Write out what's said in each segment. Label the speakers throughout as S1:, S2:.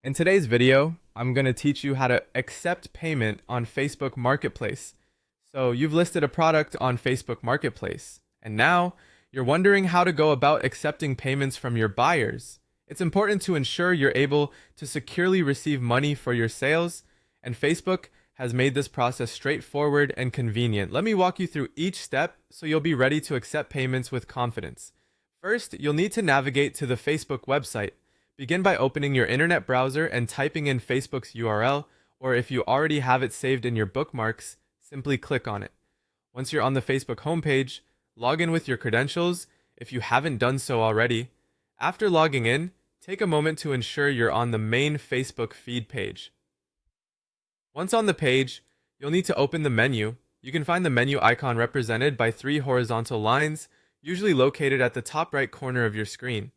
S1: In today's video, I'm going to teach you how to accept payment on Facebook Marketplace. So you've listed a product on Facebook Marketplace, and now you're wondering how to go about accepting payments from your buyers. It's important to ensure you're able to securely receive money for your sales, and Facebook has made this process straightforward and convenient. Let me walk you through each step so you'll be ready to accept payments with confidence. First, you'll need to navigate to the Facebook website. Begin by opening your internet browser and typing in Facebook's URL, or if you already have it saved in your bookmarks, simply click on it. Once you're on the Facebook homepage, log in with your credentials if you haven't done so already. After logging in, take a moment to ensure you're on the main Facebook feed page. Once on the page, you'll need to open the menu. You can find the menu icon represented by three horizontal lines, usually located at the top right corner of your screen.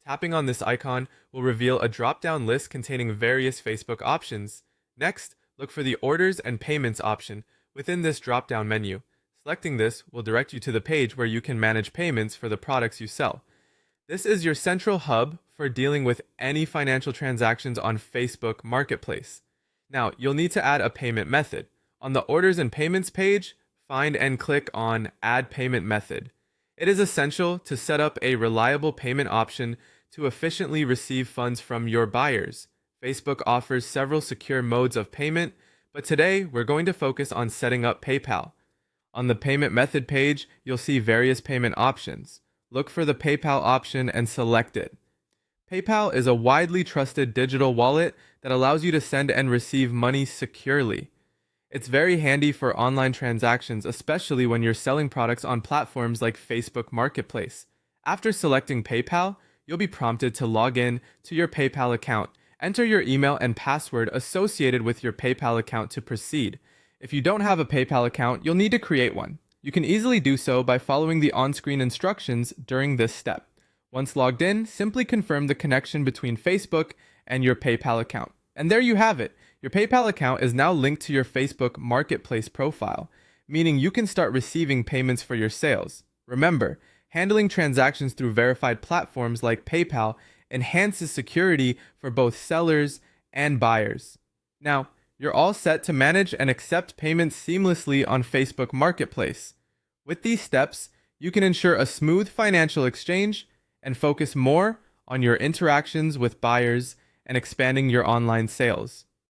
S1: Tapping on this icon will reveal a drop-down list containing various Facebook options. Next, look for the Orders and Payments option within this drop-down menu. Selecting this will direct you to the page where you can manage payments for the products you sell. This is your central hub for dealing with any financial transactions on Facebook Marketplace. Now, you'll need to add a payment method. On the Orders and Payments page, find and click on Add Payment Method. It is essential to set up a reliable payment option to efficiently receive funds from your buyers. Facebook offers several secure modes of payment, but today we're going to focus on setting up PayPal. On the payment method page, you'll see various payment options. Look for the PayPal option and select it. PayPal is a widely trusted digital wallet that allows you to send and receive money securely. It's very handy for online transactions, especially when you're selling products on platforms like Facebook Marketplace. After selecting PayPal, you'll be prompted to log in to your PayPal account. Enter your email and password associated with your PayPal account to proceed. If you don't have a PayPal account, you'll need to create one. You can easily do so by following the on-screen instructions during this step. Once logged in, simply confirm the connection between Facebook and your PayPal account. And there you have it. Your PayPal account is now linked to your Facebook Marketplace profile, meaning you can start receiving payments for your sales. Remember, handling transactions through verified platforms like PayPal enhances security for both sellers and buyers. Now, you're all set to manage and accept payments seamlessly on Facebook Marketplace. With these steps, you can ensure a smooth financial exchange and focus more on your interactions with buyers and expanding your online sales.